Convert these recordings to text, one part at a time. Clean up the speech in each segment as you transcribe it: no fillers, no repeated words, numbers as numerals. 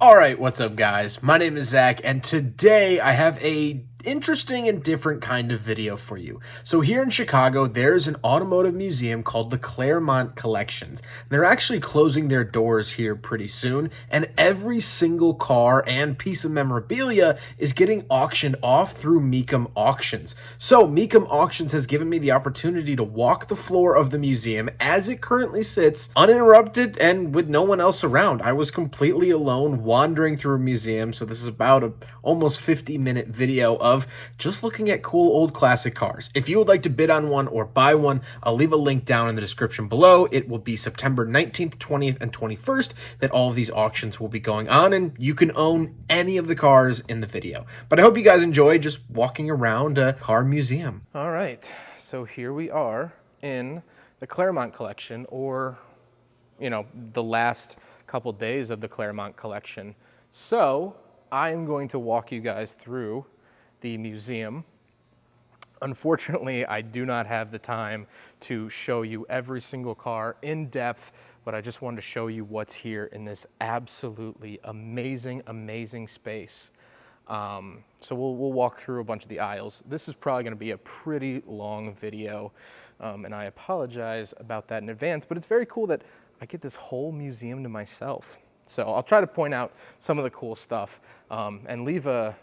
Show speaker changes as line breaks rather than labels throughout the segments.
Alright, what's up guys? My name is Zach, and today I have a interesting and different kind of video for you. So here in Chicago, there's an automotive museum called the Klairmont Collections. They're actually closing their doors here pretty soon, and every single car and piece of memorabilia is getting auctioned off through Mecum Auctions. So Mecum Auctions has given me the opportunity to walk the floor of the museum as it currently sits, uninterrupted and with no one else around. I was completely alone wandering through a museum, so this is about a almost 50-minute video of just looking at cool old classic cars. If you would like to bid on one or buy one, I'll leave a link down in the description below. It will be September 19th, 20th, and 21st that all of these auctions will be going on, and you can own any of the cars in the video. But I hope you guys enjoy just walking around a car museum.
All right, so here we are in the Klairmont collection, or, you know, the last couple days of the Klairmont collection. So I'm going to walk you guys through the museum. Unfortunately, I do not have the time to show you every single car in depth, but I just wanted to show you what's here in this absolutely amazing space. So we'll walk through a bunch of the aisles. This is probably going to be a pretty long video, and I apologize about that in advance, but it's very cool that I get this whole museum to myself. So I'll try to point out some of the cool stuff and leave a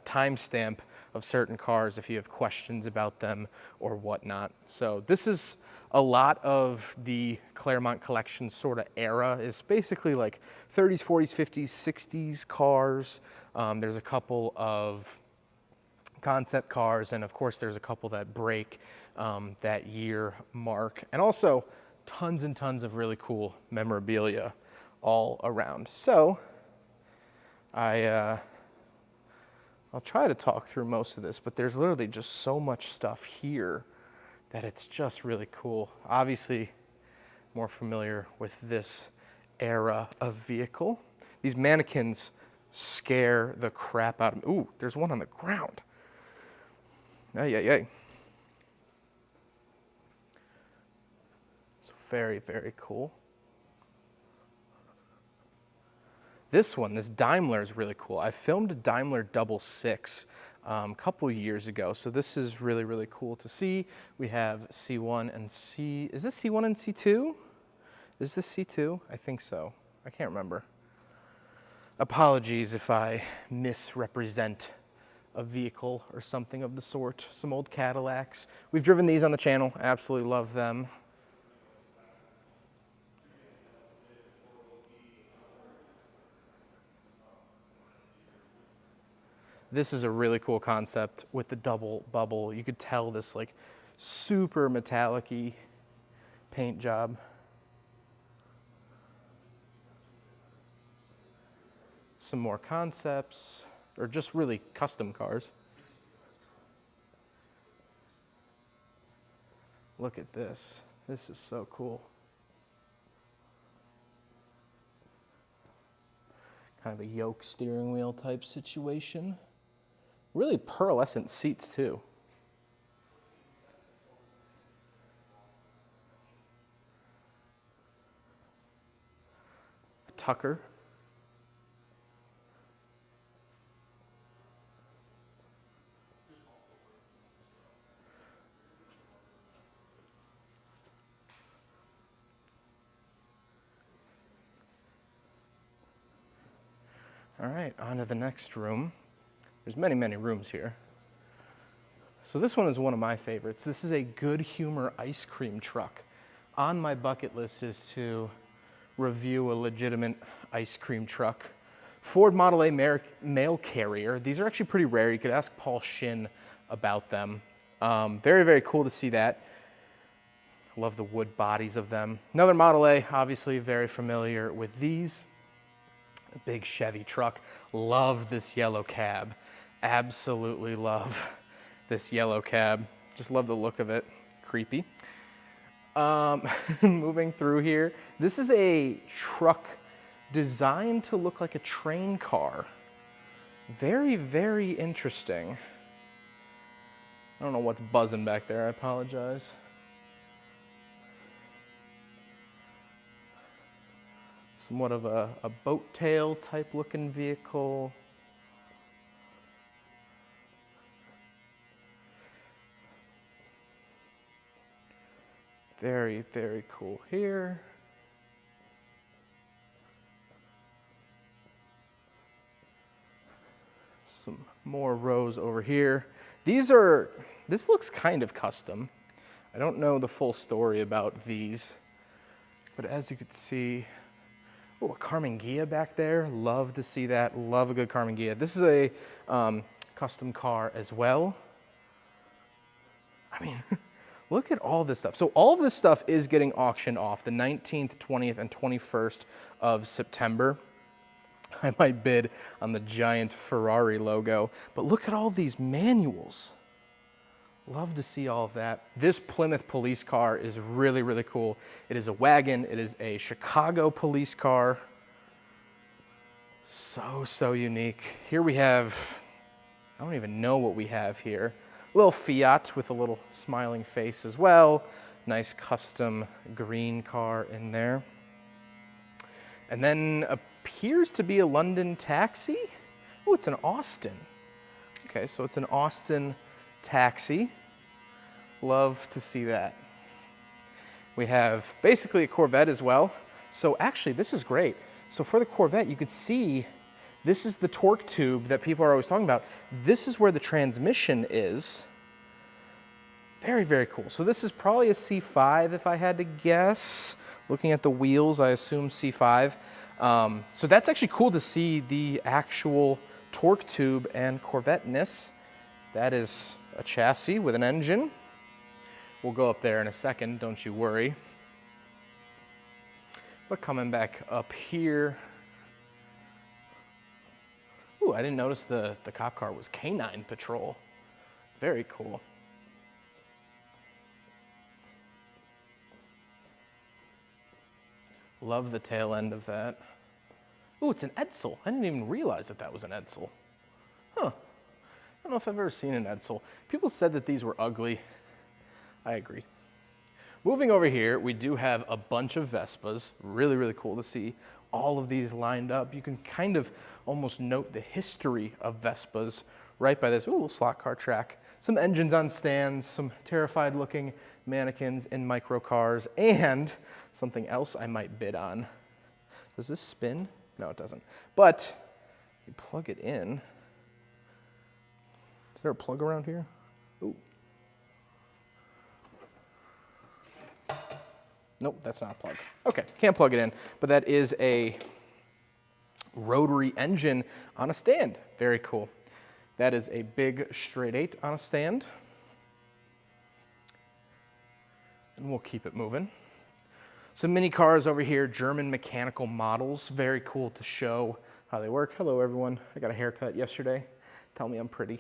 timestamp of certain cars if you have questions about them or whatnot. So this is a lot of the Klairmont collection sort of era. Is basically like 30s, 40s, 50s, 60s cars. There's a couple of concept cars, and of course there's a couple that break that year mark, and also tons and tons of really cool memorabilia all around. So I'll try to talk through most of this, but there's literally just so much stuff here that it's just really cool. Obviously, more familiar with this era of vehicle. These mannequins scare the crap out of me. Ooh, there's one on the ground. Ay. So very cool. This one, this Daimler, is really cool. I filmed a Daimler 66 a couple years ago, so this is really cool to see. We have C1 and C, is this C1 and C2? Is this C2? I think so. I can't remember. Apologies if I misrepresent a vehicle or something of the sort. Some old Cadillacs. We've driven these on the channel. Absolutely love them. This is a really cool concept with the double bubble. You could tell this like super metallic-y paint job. Some more concepts, or just really custom cars. Look at this. This is so cool. Kind of a yoke steering wheel type situation. Really pearlescent seats too. A Tucker. All right, on to the next room. There's many rooms here. So this one is one of my favorites. This is a Good Humor ice cream truck. On my bucket list is to review a legitimate ice cream truck. Ford Model A mail carrier. These are actually pretty rare. You could ask Paul Shin about them. Very cool to see that. Love the wood bodies of them. Another Model A, obviously very familiar with these. A big Chevy truck. Love this yellow cab. Absolutely love this yellow cab. Just love the look of it. Creepy. Moving through here. This is a truck designed to look like a train car. Very interesting. I don't know what's buzzing back there. I apologize. Somewhat of a boat tail type looking vehicle. Very, very cool here. Some more rows over here. This looks kind of custom. I don't know the full story about these, but as you can see, oh, a Karmann Ghia back there. Love to see that. Love a good Karmann Ghia. This is a custom car as well. I mean, look at all this stuff. So all of this stuff is getting auctioned off the 19th, 20th, and 21st of September. I might bid on the giant Ferrari logo, but look at all these manuals. Love to see all of that. This Plymouth police car is really, really cool. It is a wagon. It is a Chicago police car. So unique. Here we have, I don't even know what we have here. A little Fiat with a little smiling face as well. Nice custom green car in there. And then appears to be a London taxi. Oh, it's an Austin. Okay, so it's an Austin taxi. Love to see that. We have basically a Corvette as well. So actually, this is great. So for the Corvette, you could see this is the torque tube that people are always talking about. This is where the transmission is. Very, very cool. So this is probably a C5 if I had to guess. Looking at the wheels, I assume C5. So that's actually cool to see the actual torque tube and Corvette-ness. That is a chassis with an engine. We'll go up there in a second, don't you worry. But coming back up here. Ooh, I didn't notice the cop car was Canine Patrol. Very cool. Love the tail end of that. Ooh, it's an Edsel. I didn't even realize that was an Edsel. Huh. I don't know if I've ever seen an Edsel. People said that these were ugly. I agree. Moving over here, we do have a bunch of Vespas. Really, really cool to see all of these lined up. You can kind of almost note the history of Vespas right by this. Ooh, little slot car track. Some engines on stands, some terrified looking mannequins in micro cars, and something else I might bid on. Does this spin? No, it doesn't. But you plug it in. Is there a plug around here? Ooh. Nope, that's not a plug. Okay, can't plug it in, but that is a rotary engine on a stand. Very cool. That is a big straight 8 on a stand. And we'll keep it moving. Some mini cars over here, German mechanical models. Very cool to show how they work. Hello, everyone. I got a haircut yesterday. Tell me I'm pretty.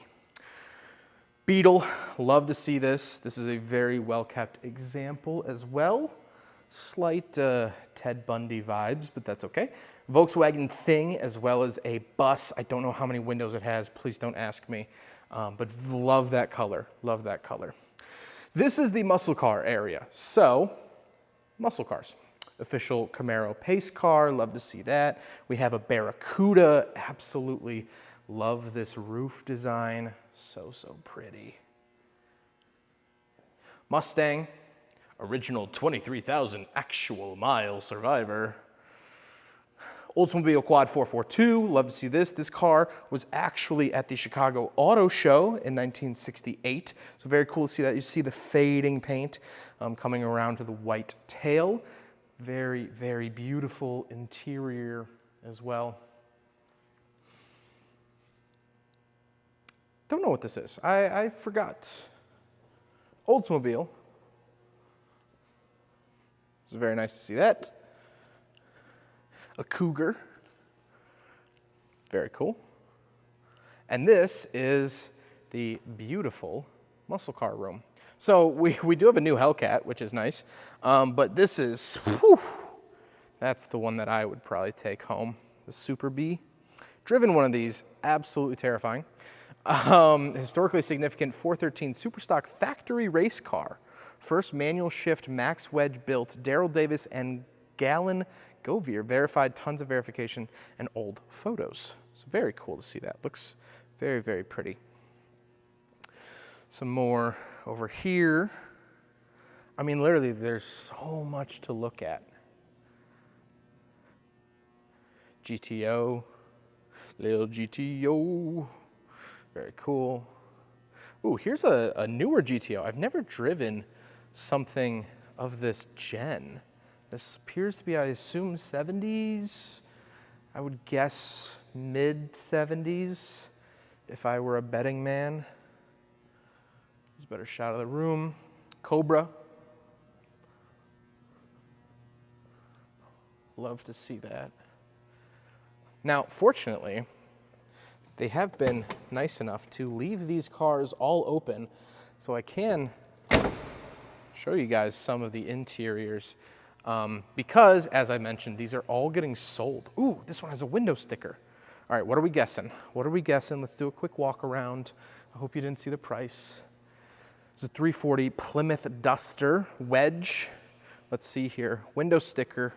Beetle, love to see this. This is a very well-kept example as well. Slight Ted Bundy vibes, but that's okay. Volkswagen Thing, as well as a bus. I don't know how many windows it has. Please don't ask me. But love that color. Love that color. This is the muscle car area. So, muscle cars. Official Camaro pace car. Love to see that. We have a Barracuda. Absolutely love this roof design. So pretty. Mustang. Original 23,000 actual mile survivor. Oldsmobile Quad 442, love to see this. This car was actually at the Chicago Auto Show in 1968. So very cool to see that. You see the fading paint coming around to the white tail. Very, very beautiful interior as well. Don't know what this is. I forgot. Oldsmobile. It's very nice to see that. A Cougar. Very cool. And this is the beautiful muscle car room. So we do have a new Hellcat, which is nice. But this is, whew, that's the one that I would probably take home. The Super B. Driven one of these, absolutely terrifying. Historically significant 413 Superstock factory race car. First manual shift max wedge built, Darrell Davis and Gallon Govier, verified, tons of verification, and old photos. So very cool to see that. Looks very, very pretty. Some more over here. I mean, literally, there's so much to look at. GTO, little GTO, very cool. Ooh, here's a newer GTO. I've never driven something of this gen. This appears to be, I assume, 70s. I would guess mid 70s if I were a betting man. There's a better shot of the room. Cobra. Love to see that. Now, fortunately, they have been nice enough to leave these cars all open so I can show you guys some of the interiors because, as I mentioned, these are all getting sold. Ooh, this one has a window sticker. All right, what are we guessing? What are we guessing? Let's do a quick walk around. I hope you didn't see the price. It's a 340 Plymouth Duster Wedge. Let's see here. Window sticker.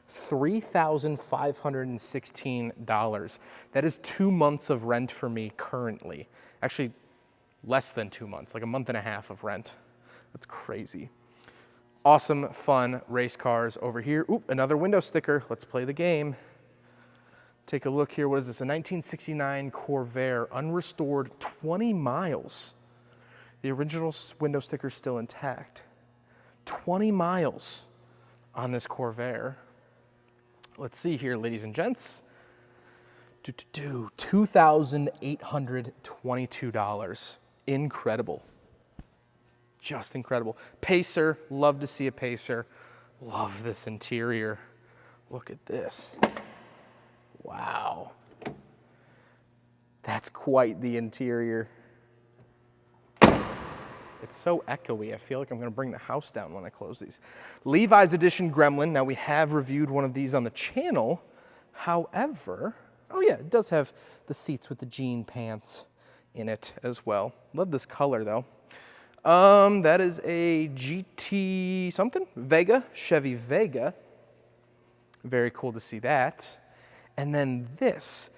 $3,516. That is 2 months of rent for me currently. Actually, less than 2 months, like a month and a half of rent. That's crazy. Awesome, fun race cars over here. Oop, another window sticker. Let's play the game. Take a look here. What is this? A 1969 Corvair, unrestored, 20 miles. The original window sticker is still intact. 20 miles on this Corvair. Let's see here, ladies and gents. $2,822. Incredible. Just incredible. Pacer, love to see a Pacer. Love this interior. Look at this. Wow. That's quite the interior. It's so echoey. I feel like I'm going to bring the house down when I close these. Levi's Edition Gremlin. Now, we have reviewed one of these on the channel. However, oh yeah, it does have the seats with the jean pants in it as well. Love this color, though. That is a GT something, Vega, Chevy Vega. Very cool to see that. And then this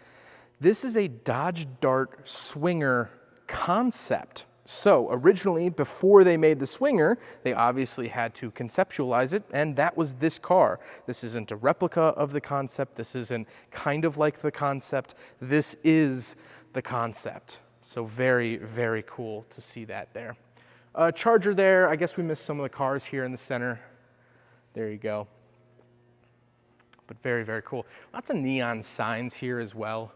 is a Dodge Dart Swinger concept. So originally, before they made the Swinger, they obviously had to conceptualize it, and that was this car. This isn't a replica of the concept. This isn't kind of like the concept. This is the concept. So very, very cool to see that there. Charger there. I guess we missed some of the cars here in the center. There you go. But very, very cool. Lots of neon signs here as well,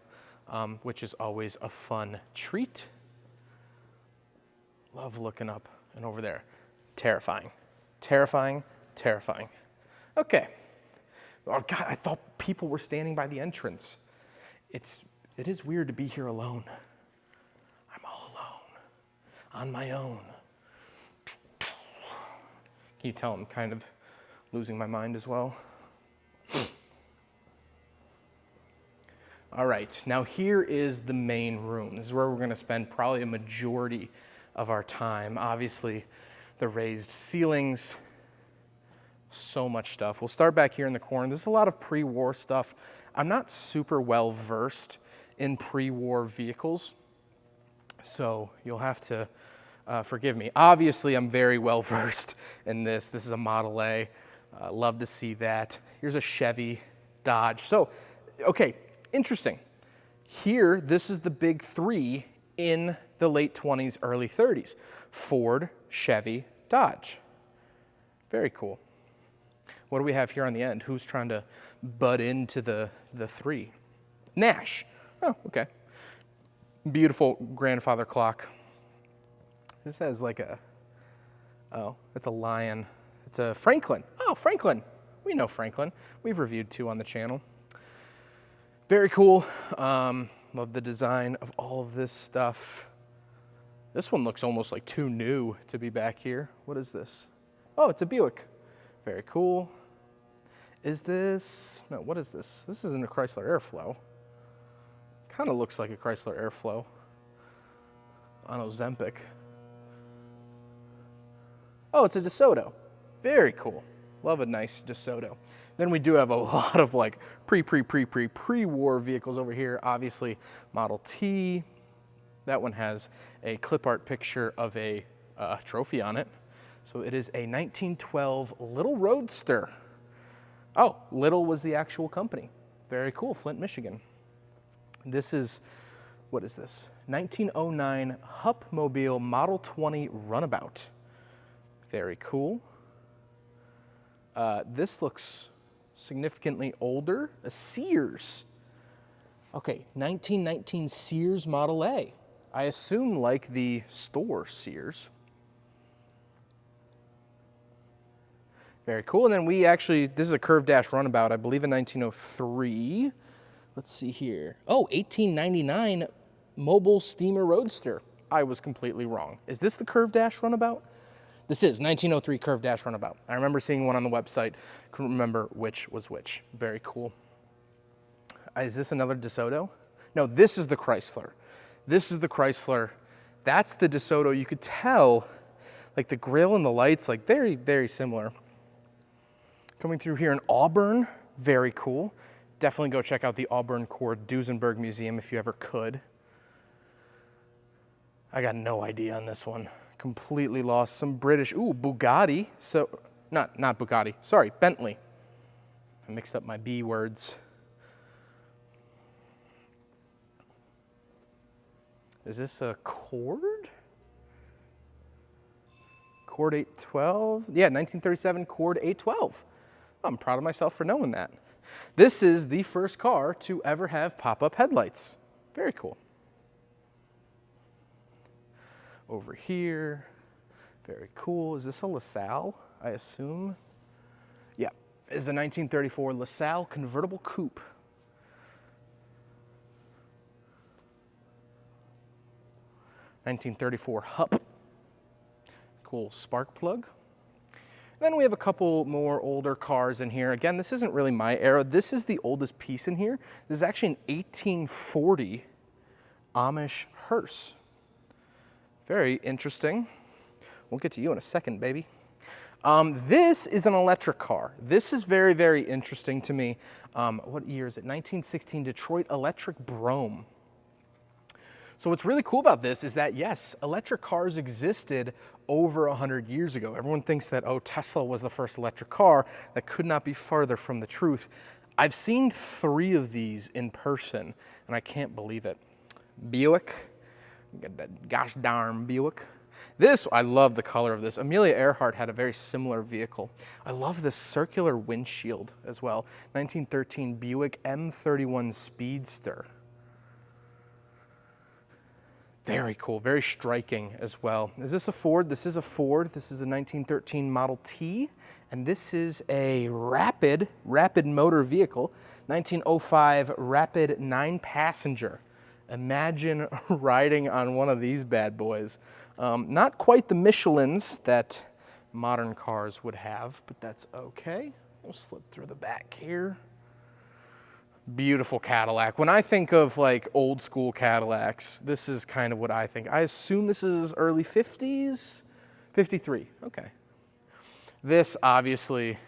which is always a fun treat. Love looking up and over there. Terrifying. Terrifying. Terrifying. Okay. Oh God, I thought people were standing by the entrance. It is weird to be here alone. I'm all alone. On my own. Can you tell I'm kind of losing my mind as well? All right, now here is the main room. This is where we're going to spend probably a majority of our time. Obviously, the raised ceilings, so much stuff. We'll start back here in the corner. This is a lot of pre-war stuff. I'm not super well versed in pre-war vehicles, so you'll have to forgive me. Obviously, I'm very well versed in this. This is a Model A. Love to see that. Here's a Chevy, Dodge. So, okay, interesting. Here, this is the big three in the late 20s, early 30s. Ford, Chevy, Dodge. Very cool. What do we have here on the end? Who's trying to butt into the three? Nash. Oh, okay. Beautiful grandfather clock. This has like it's a lion. It's a Franklin. Oh, Franklin. We know Franklin. We've reviewed 2 on the channel. Very cool. Love the design of all of this stuff. This one looks almost like too new to be back here. What is this? Oh, it's a Buick. Very cool. Is this, no, what is this? This isn't a Chrysler Airflow. Kind of looks like a Chrysler Airflow on Ozempic. Oh, it's a DeSoto. Very cool. Love a nice DeSoto. Then we do have a lot of like pre-war vehicles over here. Obviously, Model T. That one has a clip art picture of a trophy on it. So it is a 1912 Little Roadster. Oh, Little was the actual company. Very cool, Flint, Michigan. This is, what is this? 1909 Hupmobile Model 20 Runabout. Very cool. This looks significantly older. A Sears. Okay, 1919 Sears Model A. I assume like the store Sears. Very cool. And then we actually, this is a curved dash runabout, I believe in 1903. Let's see here. Oh, 1899 Mobile Steamer Roadster. I was completely wrong. Is this the curved dash runabout? This is 1903 curved dash runabout. I remember seeing one on the website. Couldn't remember which was which. Very cool. Is this another DeSoto? No, this is the Chrysler. This is the Chrysler. That's the DeSoto. You could tell, like the grill and the lights, like very, very similar. Coming through here in Auburn, very cool. Definitely go check out the Auburn Cord Duesenberg Museum if you ever could. I got no idea on this one. Completely lost. Some British, ooh, Bugatti. So, not Bugatti, sorry, Bentley. I mixed up my B words. Is this a Cord? Cord 812? Yeah, 1937 Cord 812. I'm proud of myself for knowing that. This is the first car to ever have pop-up headlights. Very cool. Over here, very cool. Is this a LaSalle, I assume? Yeah, it's a 1934 LaSalle convertible coupe. (1934) Hup. Cool spark plug. Then we have a couple more older cars in here. Again, this isn't really my era. This is the oldest piece in here. This is actually an 1840 Amish hearse. Very interesting. We'll get to you in a second, baby. This is an electric car. This is very, very interesting to me. What year is it? 1916 Detroit Electric Brougham. So what's really cool about this is that, yes, electric cars existed over 100 years ago. Everyone thinks that, oh, Tesla was the first electric car. That could not be farther from the truth. I've seen 3 of these in person, and I can't believe it. Buick, got that gosh darn Buick. This, I love the color of this. Amelia Earhart had a very similar vehicle. I love the circular windshield as well. 1913 Buick M31 Speedster. Very cool, very striking as well. Is this a Ford? This is a Ford. This is a 1913 Model T, and this is a Rapid motor vehicle, 1905 Rapid 9-passenger. Imagine riding on one of these bad boys. Not quite the Michelins that modern cars would have, but that's okay. We'll slip through the back here. Beautiful Cadillac. When I think of like old school Cadillacs, this is kind of what I think. I assume this is early 50s? 53, okay. This obviously,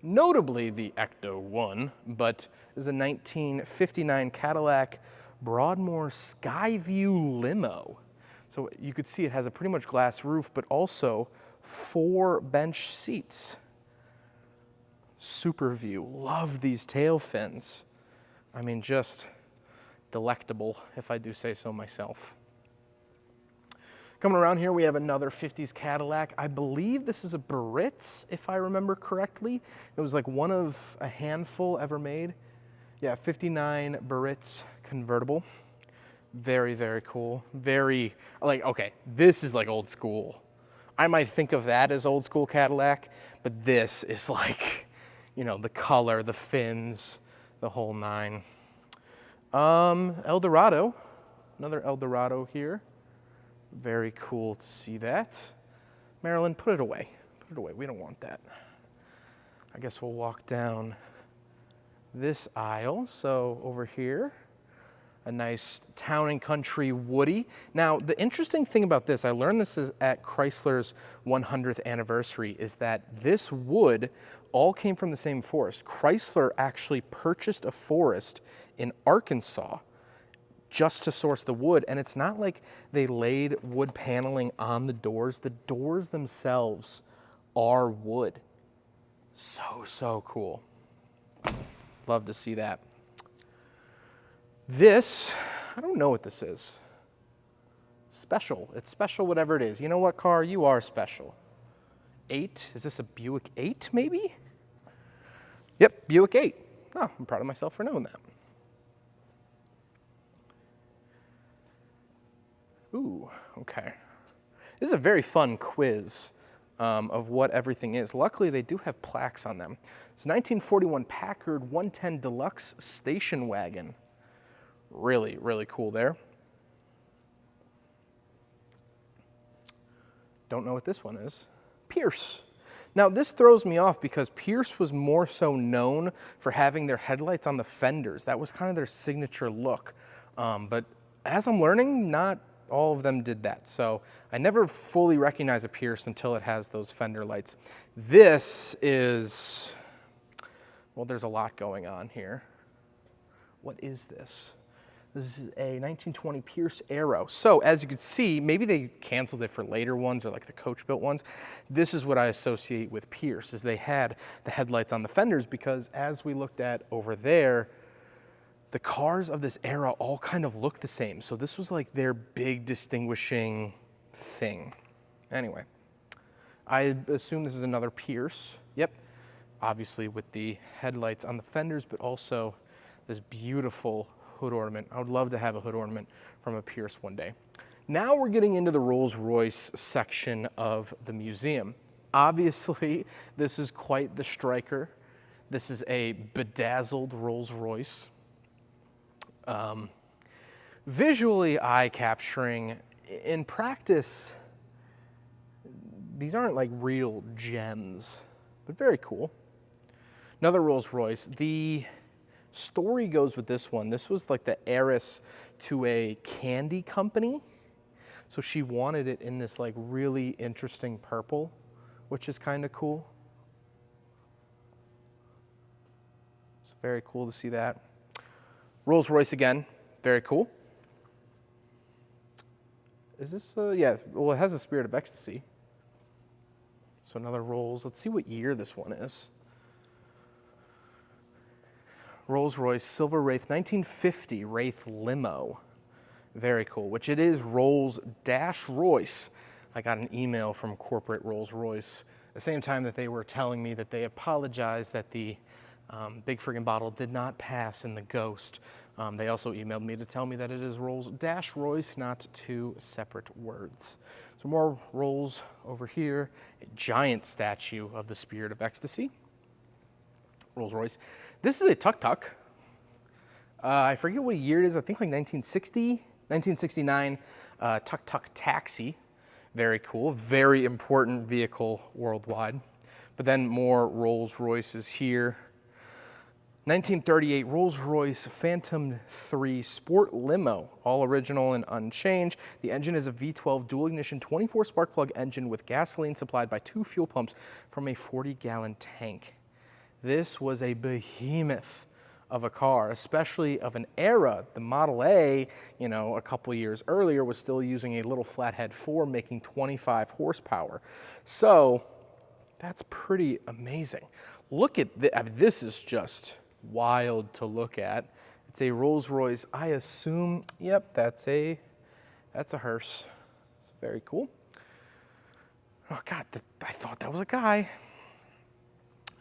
notably the Ecto 1, but is a 1959 Cadillac Broadmoor Skyview Limo. So you could see it has a pretty much glass roof, but also 4 bench seats. Super view. Love these tail fins. I mean, just delectable, if I do say so myself. Coming around here, we have another 50s Cadillac. I believe this is a Baritz, if I remember correctly. It was like one of a handful ever made. Yeah, 59 Baritz convertible. Very, very cool. Very, like, okay, this is like old school. I might think of that as old school Cadillac, but this is like, you know, the color, the fins, the whole 9. Eldorado, another Eldorado here. Very cool to see that. Marilyn, put it away. Put it away, we don't want that. I guess we'll walk down this aisle. So over here, a nice Town and Country Woody. Now, the interesting thing about this, I learned this is at Chrysler's 100th anniversary, is that this wood all came from the same forest. Chrysler actually purchased a forest in Arkansas just to source the wood, and it's not like they laid wood paneling on the doors. The doors themselves are wood. So cool. Love to see that. This, I don't know what this is. Special. It's special whatever it is. You know what, car? You are special. 8. Is this a Buick 8 maybe? Yep, Buick 8. Oh, I'm proud of myself for knowing that. Ooh, okay. This is a very fun quiz of what everything is. Luckily, they do have plaques on them. It's 1941 Packard 110 Deluxe Station Wagon. Really, really cool there. Don't know what this one is. Pierce. Now, this throws me off because Pierce was more so known for having their headlights on the fenders. That was kind of their signature look. But as I'm learning, not all of them did that. So I never fully recognize a Pierce until it has those fender lights. This is, well, there's a lot going on here. What is this? This is a 1920 Pierce Arrow. So as you can see, maybe they canceled it for later ones or like the coach-built ones. This is what I associate with Pierce, is they had the headlights on the fenders, because as we looked at over there, the cars of this era all kind of look the same. So this was like their big distinguishing thing. Anyway, I assume this is another Pierce. Yep, obviously with the headlights on the fenders, but also this beautiful hood ornament. I would love to have a hood ornament from a Pierce one day. Now we're getting into the Rolls-Royce section of the museum. Obviously, this is quite the striker. This is a bedazzled Rolls-Royce. Visually eye-capturing. In practice, these aren't like real gems, but very cool. Another Rolls-Royce. The story goes with this one. This was like the heiress to a candy company. So she wanted it in this like really interesting purple, which is kind of cool. It's very cool to see that. Rolls-Royce again, very cool. Is this, yeah, well, it has the Spirit of Ecstasy. So another Rolls. Let's see what year this one is. Rolls-Royce Silver Wraith 1950 Wraith Limo. Very cool, which it is Rolls-Royce. I got an email from corporate Rolls-Royce at the same time that they were telling me that they apologized that the big friggin' bottle did not pass in the Ghost. They also emailed me to tell me that it is Rolls-Royce, not two separate words. So more Rolls over here. A giant statue of the Spirit of Ecstasy. Rolls-Royce. This is a tuk-tuk. I forget what year it is. I think like 1960, 1969 tuk-tuk taxi. Very cool. Very important vehicle worldwide. But then more Rolls-Royces here. 1938 Rolls-Royce Phantom 3 Sport Limo, all original and unchanged. The engine is a V12 dual ignition 24 spark plug engine with gasoline supplied by 2 fuel pumps from a 40-gallon tank. This was a behemoth of a car, especially of an era. The Model A, you know, a couple years earlier was still using a little flathead 4 making 25 horsepower. So that's pretty amazing. Look at this. I mean, this is just wild to look at. It's a Rolls-Royce. I assume, yep, that's a hearse. It's very cool. Oh God, I thought that was a guy.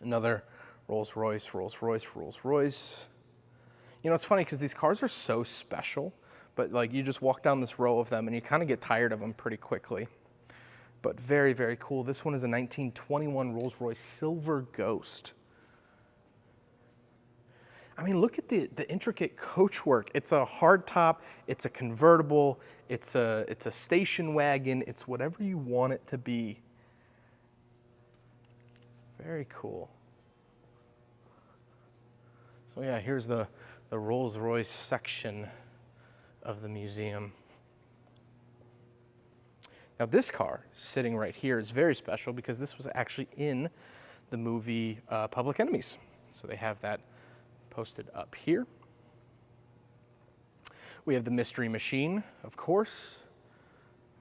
Another Rolls-Royce, Rolls-Royce, Rolls-Royce. You know, it's funny because these cars are so special, but like you just walk down this row of them and you kind of get tired of them pretty quickly. But very, very cool. This one is a 1921 Rolls-Royce Silver Ghost. I mean, look at the intricate coachwork. It's a hardtop, it's a convertible, it's a station wagon, it's whatever you want it to be. Very cool. So yeah, here's the Rolls-Royce section of the museum. Now this car sitting right here is very special because this was actually in the movie Public Enemies. So they have that posted up here. We have the Mystery Machine, of course.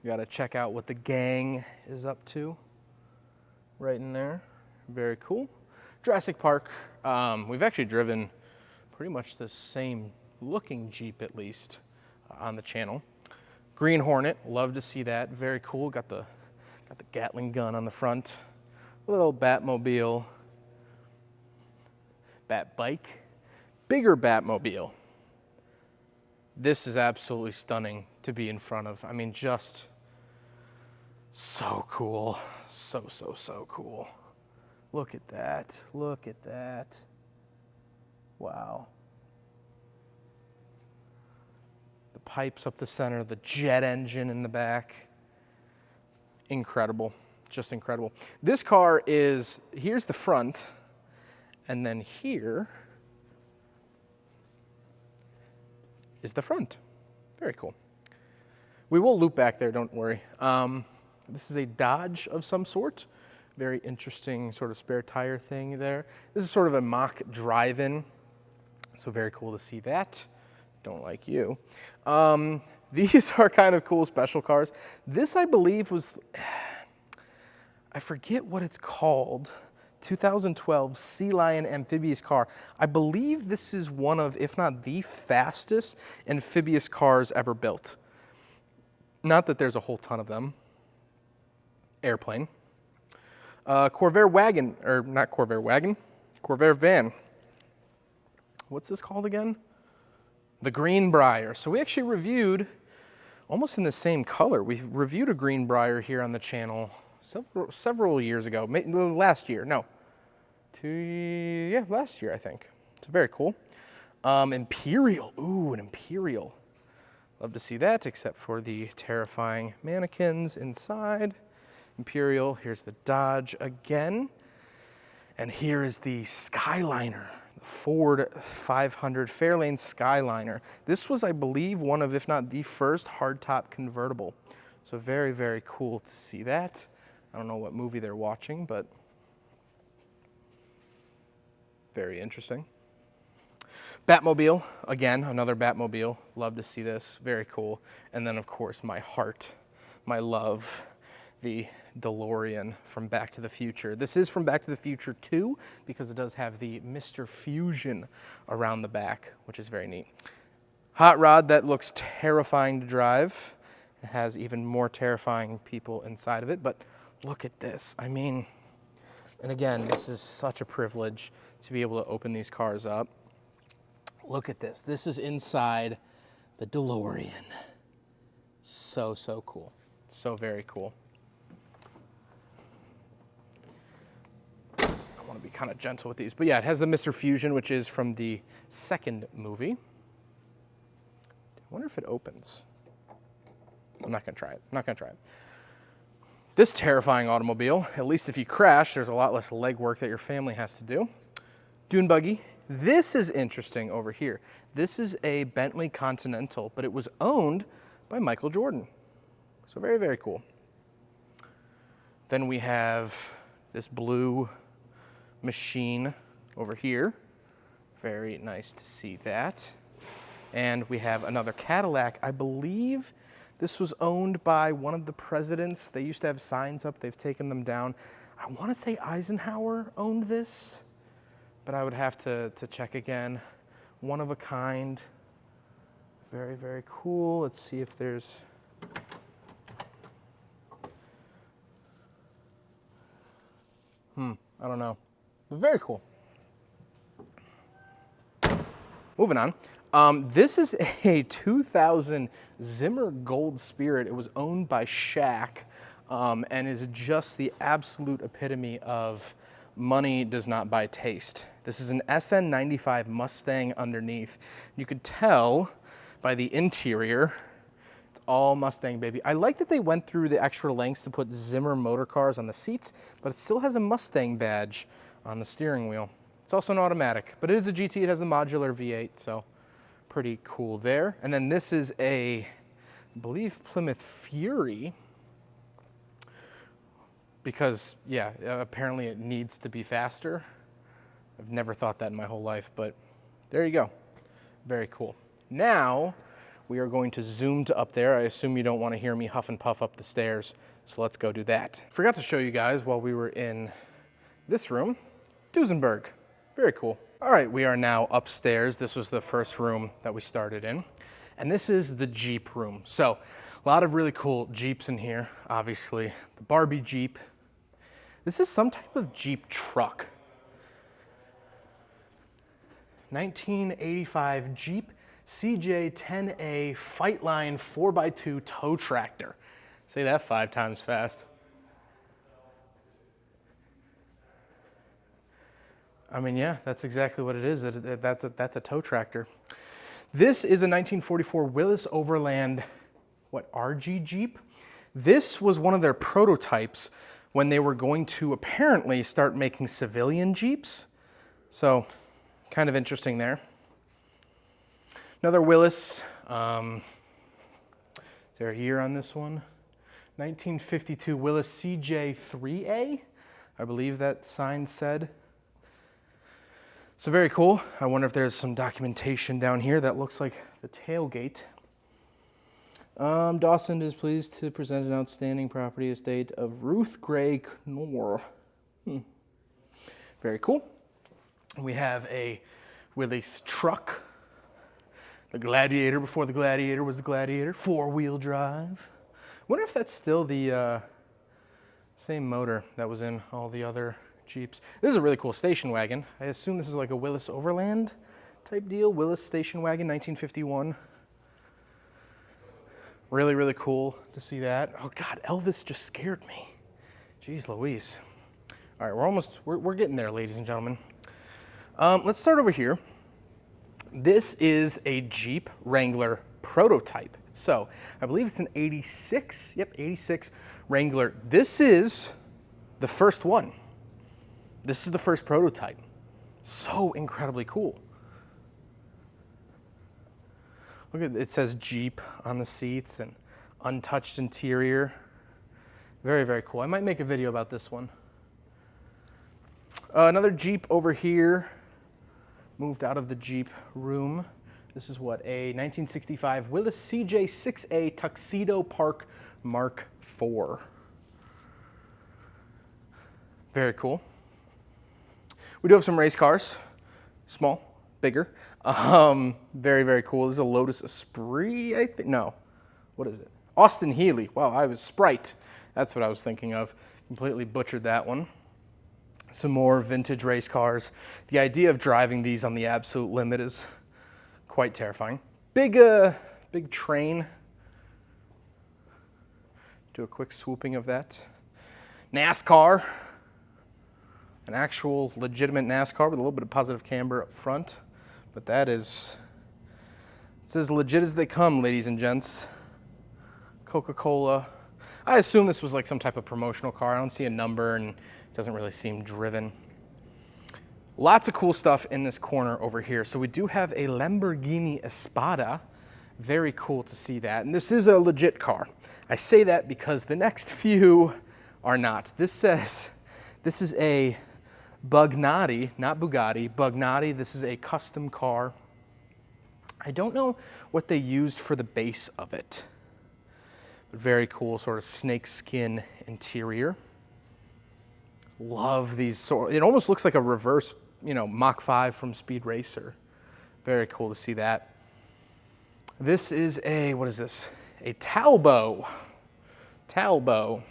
You gotta check out what the gang is up to right in there. Very cool. Jurassic Park. We've actually driven pretty much the same looking Jeep, at least, on the channel. Green Hornet, love to see that. Very cool. Got the Gatling gun on the front. A little Batmobile. Bat bike. Bigger Batmobile. This is absolutely stunning to be in front of. I mean, just so cool. So cool. Look at that. Look at that. Wow. The pipes up the center, the jet engine in the back. Incredible. Just incredible. This car is, here's the front, and then here is the front. Very cool. We will loop back there, don't worry. This is a Dodge of some sort. Very interesting sort of spare tire thing there. This is sort of a mock drive-in, so very cool to see that. Don't like you. These are kind of cool special cars. This, I believe, was, I forget what it's called, 2012 Sea Lion amphibious car. I believe this is one of, if not the fastest amphibious cars ever built. Not that there's a whole ton of them. Airplane. Corvair wagon, or not Corvair wagon, Corvair van. What's this called again? The Greenbrier. So we actually reviewed, almost in the same color, we reviewed a Greenbrier here on the channel several years ago, last year, no. Last year, I think. It's very cool. Imperial, ooh, an Imperial. Love to see that, except for the terrifying mannequins inside. Imperial, here's the Dodge again. And here is the Skyliner, the Ford 500 Fairlane Skyliner. This was, I believe, one of, if not the first hardtop convertible. So very, very cool to see that. I don't know what movie they're watching, but very interesting. Batmobile, again, another Batmobile. Love to see this, very cool. And then, of course, my heart, my love, the DeLorean from Back to the Future. This is from Back to the Future 2 because it does have the Mr. Fusion around the back, which is very neat. Hot rod that looks terrifying to drive. It has even more terrifying people inside of it, but look at this. I mean, and again, this is such a privilege to be able to open these cars up. Look at this. This is inside the DeLorean. So cool. So very cool. I want to be kind of gentle with these, but yeah, it has the Mr. Fusion, which is from the second movie. I wonder if it opens. I'm not going to try it. I'm not going to try it. This terrifying automobile, at least if you crash, there's a lot less legwork that your family has to do. Dune buggy. This is interesting over here. This is a Bentley Continental, but it was owned by Michael Jordan. So very, very cool. Then we have this blue machine over here. Very nice to see that. And we have another Cadillac. I believe this was owned by one of the presidents. They used to have signs up. They've taken them down. I want to say Eisenhower owned this, but I would have to check again. One of a kind. Very, very cool. Let's see if there's... I don't know. But very cool. Moving on. This is a 2000 Zimmer Gold Spirit. It was owned by Shaq and is just the absolute epitome of money does not buy taste. This is an SN95 Mustang underneath. You could tell by the interior, it's all Mustang, baby. I like that they went through the extra lengths to put Zimmer motor cars on the seats, but it still has a Mustang badge on the steering wheel. It's also an automatic, but it is a GT. It has a modular V8, so Pretty cool there. And then this is I believe Plymouth Fury, because yeah, apparently it needs to be faster. I've never thought that in my whole life, but there you go. Very cool. Now we are going to zoom to up there. I assume you don't want to hear me huff and puff up the stairs, so let's go do that. Forgot to show you guys while we were in this room, Duesenberg. Very cool. All right, we are now upstairs. This was the first room that we started in, and this is the Jeep room. So a lot of really cool Jeeps in here, obviously. The Barbie Jeep. This is some type of Jeep truck. 1985 Jeep CJ10A Fightline 4x2 tow tractor. Say that 5 times fast. I mean, yeah, that's exactly what it is. That's a tow tractor. This is a 1944 Willis Overland, RG Jeep. This was one of their prototypes when they were going to apparently start making civilian Jeeps. So, kind of interesting there. Another Willis. Is there a year on this one? 1952 Willis CJ3A. I believe that sign said. So very cool. I wonder if there's some documentation down here that looks like the tailgate. Dawson is pleased to present an outstanding property estate of Ruth Gray Knorr. Very cool. We have a Willys truck. The Gladiator before the Gladiator was the Gladiator. 4-wheel drive. Wonder if that's still the same motor that was in all the other Jeeps. This is a really cool station wagon. I assume this is like a Willis Overland type deal. Willis station wagon, 1951. Really, really cool to see that. Oh God, Elvis just scared me. Jeez Louise. All right, we're getting there, ladies and gentlemen. Let's start over here. This is a Jeep Wrangler prototype. So I believe it's an 86. Yep, 86 Wrangler. This is the first one. This is the first prototype. So incredibly cool. Look at it says Jeep on the seats and untouched interior. Very, very cool. I might make a video about this one. Another Jeep over here. Moved out of the Jeep room. This is what, a 1965 Willis CJ6A Tuxedo Park Mark IV. Very cool. We do have some race cars. Small, bigger. Very, very cool. This is a Lotus Esprit, I think. No, what is it? Austin Healey. Wow, I was Sprite. That's what I was thinking of. Completely butchered that one. Some more vintage race cars. The idea of driving these on the absolute limit is quite terrifying. Big train. Do a quick swooping of that. NASCAR. An actual legitimate NASCAR with a little bit of positive camber up front. But it's as legit as they come, ladies and gents. Coca-Cola. I assume this was like some type of promotional car. I don't see a number and it doesn't really seem driven. Lots of cool stuff in this corner over here. So we do have a Lamborghini Espada. Very cool to see that. And this is a legit car. I say that because the next few are not. This says, this is a Bugnati, not Bugatti, Bugnati. This is a custom car. I don't know what they used for the base of it. But very cool, sort of snakeskin interior. Love these it almost looks like a reverse, Mach 5 from Speed Racer. Very cool to see that. This is what is this? A Talbot. Talbot.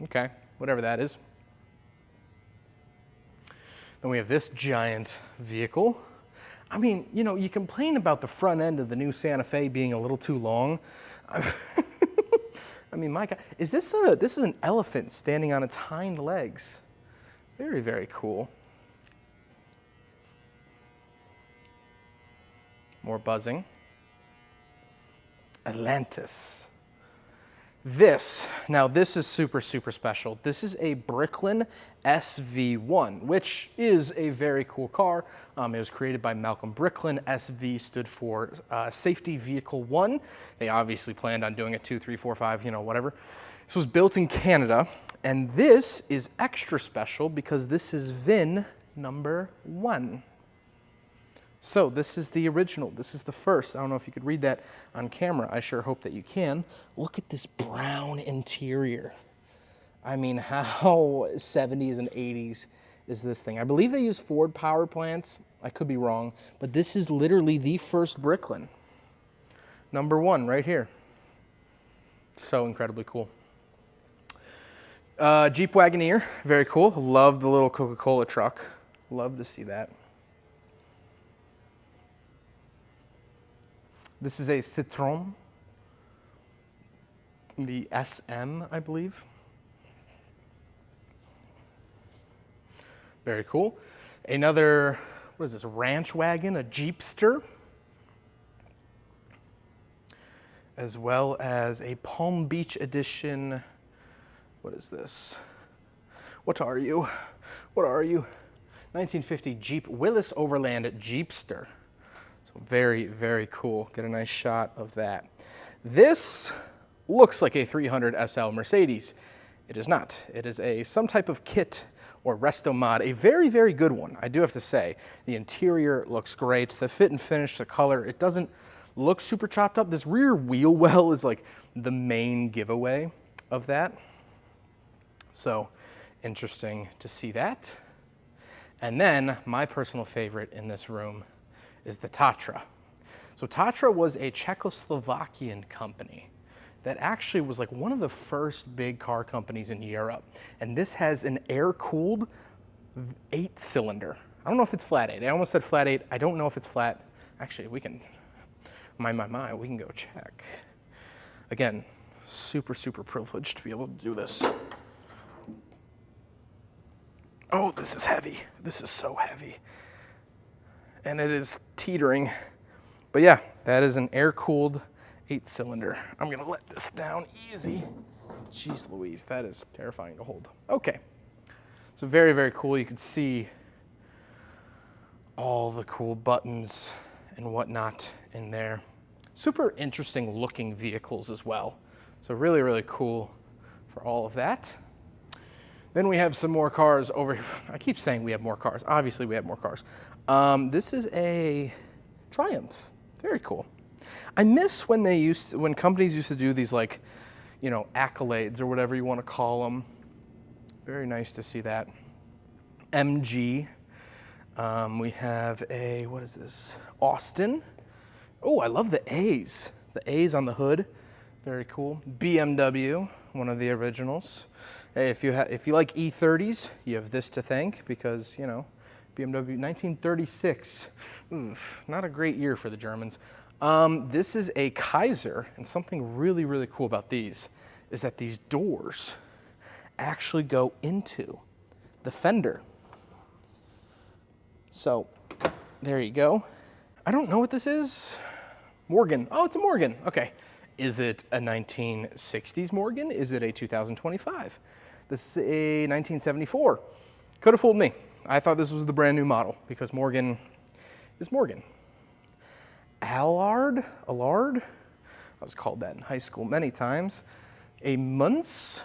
Okay, whatever that is. Then we have this giant vehicle. I mean, you complain about the front end of the new Santa Fe being a little too long. I mean, my God, this is an elephant standing on its hind legs. Very, very cool. More buzzing. Atlantis. Now this is super, super special. This is a Bricklin SV1, which is a very cool car. It was created by Malcolm Bricklin. SV stood for Safety Vehicle 1. They obviously planned on doing a 2, 3, 4, 5, you know, whatever. This was built in Canada, and this is extra special because this is VIN number 1. So this is the original. This is the first. I don't know if you could read that on camera. I sure hope that you can. Look at this brown interior. I mean, how 70s and 80s is this thing? I believe they use Ford power plants. I could be wrong, but this is literally the first Bricklin. Number 1 right here. So incredibly cool. Jeep Wagoneer, very cool. Love the little Coca-Cola truck. Love to see that. This is a Citroën, the SM, I believe. Very cool. Another, what is this, ranch wagon, a Jeepster. As well as a Palm Beach edition. What is this? What are you? What are you? 1950 Jeep Willis Overland Jeepster. So very, very cool. Get a nice shot of that. This looks like a 300 SL Mercedes. It is not. It is some type of kit or resto mod, a very, very good one, I do have to say. The interior looks great. The fit and finish, the color, it doesn't look super chopped up. This rear wheel well is like the main giveaway of that. So interesting to see that. And then my personal favorite in this room is the Tatra. So Tatra was a Czechoslovakian company that actually was like one of the first big car companies in Europe. And this has an air-cooled 8-cylinder. I don't know if it's flat 8. I almost said flat 8. I don't know if it's flat. Actually, we can, we can go check. Again, super, super privileged to be able to do this. Oh, this is heavy. This is so heavy. And it is teetering. But yeah, that is an air-cooled 8-cylinder. I'm gonna let this down easy. Jeez Louise, that is terrifying to hold. Okay, so very, very cool. You can see all the cool buttons and whatnot in there. Super interesting looking vehicles as well. So really, really cool for all of that. Then we have some more cars over here. I keep saying we have more cars. Obviously, we have more cars. This is a Triumph. Very cool. I miss when when companies used to do these, like, you know, accolades or whatever you want to call them. Very nice to see that. MG. We have a, what is this? Austin. Oh, I love the A's. The A's on the hood. Very cool. BMW, one of the originals. Hey, if you like E30s, you have this to thank because, you know, BMW 1936. Oof, not a great year for the Germans. This is a Kaiser, and something really, really cool about these is that these doors actually go into the fender. So there you go. I don't know what this is. Morgan. Oh, it's a Morgan. Okay. Is it a 1960s Morgan? Is it a 2025? This is a 1974. Could have fooled me. I thought this was the brand new model because Morgan is Morgan. Allard? I was called that in high school many times. A Munz?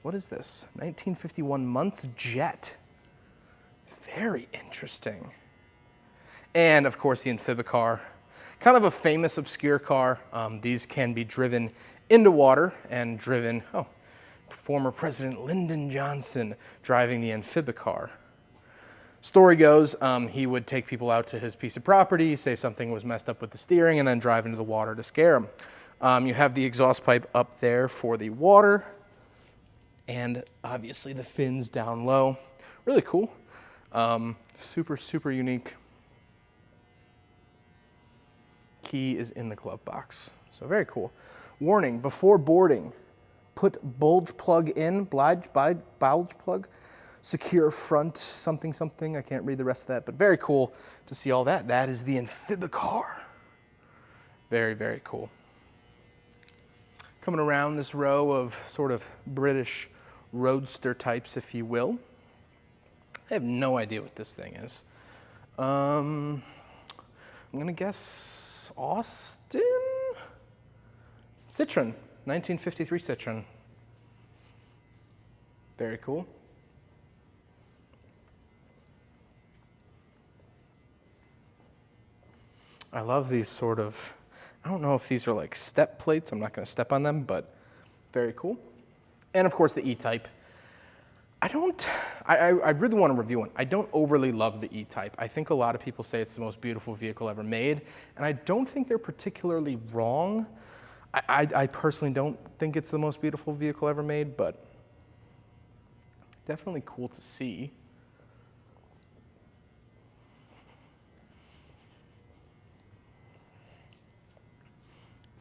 What is this? 1951 Munz Jet. Very interesting. And of course the Amphibicar. Kind of a famous, obscure car. These can be driven into water and driven, former President Lyndon Johnson driving the Amphibicar. Story goes, he would take people out to his piece of property, say something was messed up with the steering, and then drive into the water to scare them. You have the exhaust pipe up there for the water, and obviously the fins down low. Really cool. Super, super unique. Key is in the glove box. So very cool. Warning, before boarding, put bulge plug in, bulge plug, secure front, something, something. I can't read the rest of that, but very cool to see all that. That is the Amphibicar. Very, very cool. Come coming around this row of sort of British roadster types, if you will. I have no idea what this thing is. I'm gonna guess Austin? Citroen, 1953 Citroen. Very cool. I love these sort of, I don't know if these are like step plates. I'm not gonna step on them, but very cool. And of course the E-Type. I really want to review one. I don't overly love the E-Type. I think a lot of people say it's the most beautiful vehicle ever made, and I don't think they're particularly wrong. I personally don't think it's the most beautiful vehicle ever made, but definitely cool to see.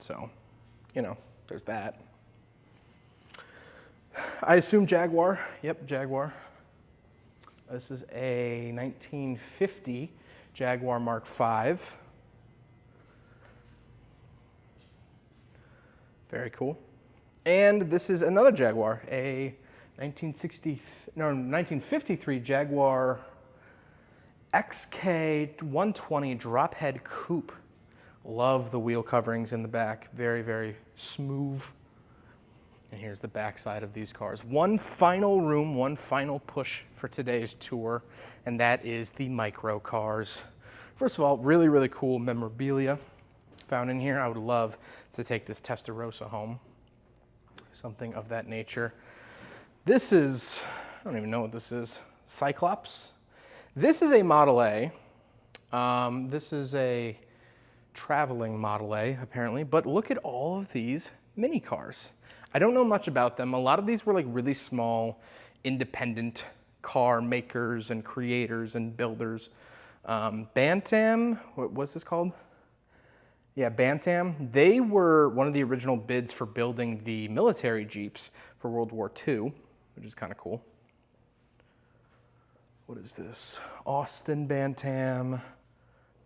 So, you know, there's that. I assume Jaguar. Yep, Jaguar. This is a 1950 Jaguar Mark V. Very cool. And this is another Jaguar, a 1953 Jaguar XK120 drop head coupe. Love the wheel coverings in the back. Very, very smooth. And here's the back side of these cars. One final room, one final push for today's tour, and that is the micro cars. First of all, really, really cool memorabilia found in here. I would love to take this Testarossa home. Something of that nature. This is, I don't even know what this is, Cyclops. This is a Model A. This is a traveling Model A, apparently, but look at all of these mini cars. I don't know much about them. A lot of these were like really small, independent car makers and creators and builders. Bantam, what was this called? Yeah, Bantam. They were one of the original bids for building the military Jeeps for World War II, which is kind of cool. What is this? Austin Bantam.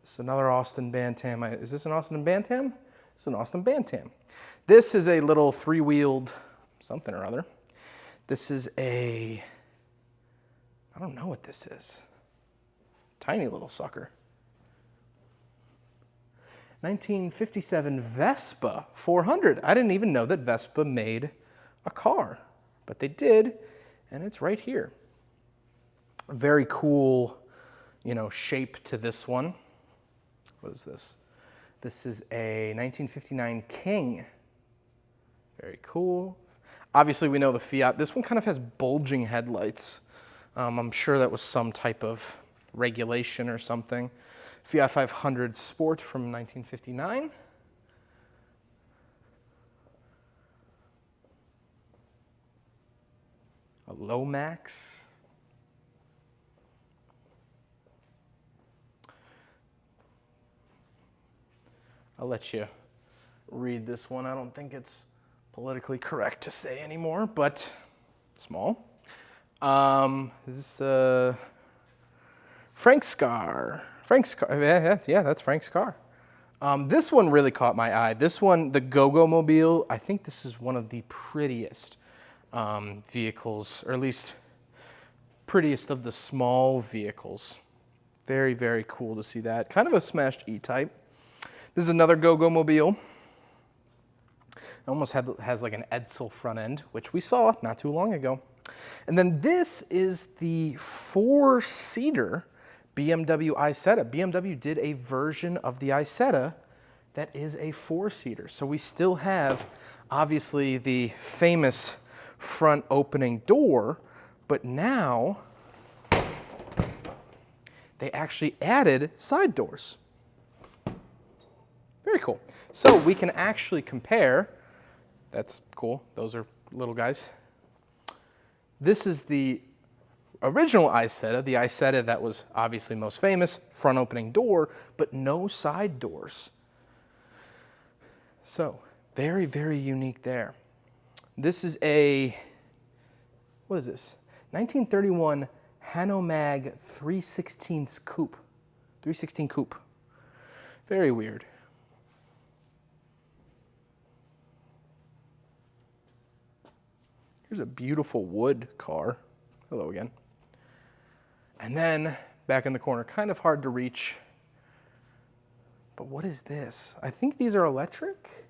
This is another Austin Bantam. Is this an Austin Bantam? It's an Austin Bantam. This is a little three-wheeled something or other. This is I don't know what this is. Tiny little sucker. 1957 Vespa 400. I didn't even know that Vespa made a car, but they did, and it's right here. Very cool, you know, shape to this one. What is this? This is a 1959 King. Very cool. Obviously, we know the Fiat. This one kind of has bulging headlights. I'm sure that was some type of regulation or something. Fiat 500 Sport from 1959. A Lomax. I'll let you read this one. I don't think it's politically correct to say anymore, but small. This is Frank's car. Yeah, that's Frank's car. This one really caught my eye. This one, the Go-Go Mobile, I think this is one of the prettiest vehicles, or at least prettiest of the small vehicles. Very, very cool to see that. Kind of a smashed E-Type. This is another Go-Go Mobile. It almost has like an Edsel front end, which we saw not too long ago. And then this is the four-seater BMW Isetta. BMW did a version of the Isetta that is a four-seater. So we still have, obviously, the famous front opening door, but now they actually added side doors. Very cool. So we can actually compare. That's cool. Those are little guys. This is the original Isetta, the Isetta that was obviously most famous, front opening door, but no side doors. So very, very unique there. This is what is this? 1931 Hanomag 316 coupe. 316 coupe. Very weird. Here's a beautiful wood car. Hello again. And then back in the corner, kind of hard to reach. But what is this? I think these are electric.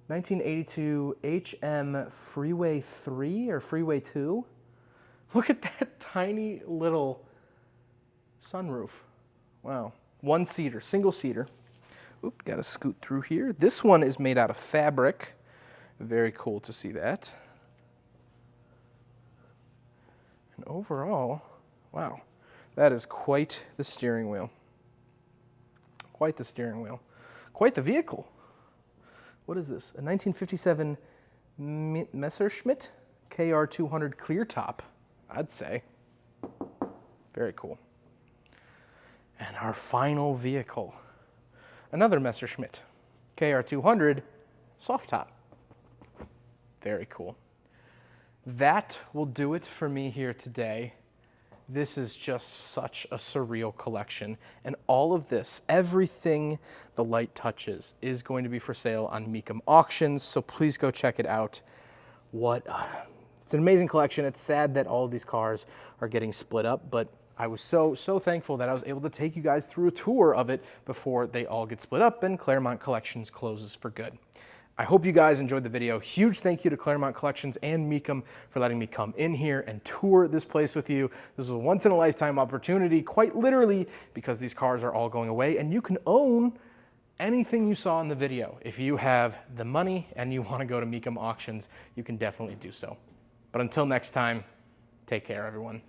1982 HM Freeway 3 or Freeway 2. Look at that tiny little sunroof. Wow. One-seater, single-seater. Oop, gotta scoot through here. This one is made out of fabric. Very cool to see that. And overall, wow, that is quite the steering wheel. Quite the steering wheel. Quite the vehicle. What is this? A 1957 Messerschmitt KR200 clear top, I'd say. Very cool. And our final vehicle, another Messerschmitt KR200 soft top. Very cool. That will do it for me here today. This is just such a surreal collection. And all of this, everything the light touches, is going to be for sale on Mecum Auctions. So please go check it out. It's an amazing collection. It's sad that all of these cars are getting split up, but I was so thankful that I was able to take you guys through a tour of it before they all get split up and Klairmont Collections closes for good. I hope you guys enjoyed the video. Huge thank you to Klairmont Collections and Mecum for letting me come in here and tour this place with you. This is a once-in-a-lifetime opportunity, quite literally, because these cars are all going away, and you can own anything you saw in the video. If you have the money and you want to go to Mecum Auctions, you can definitely do so. But until next time, take care, everyone.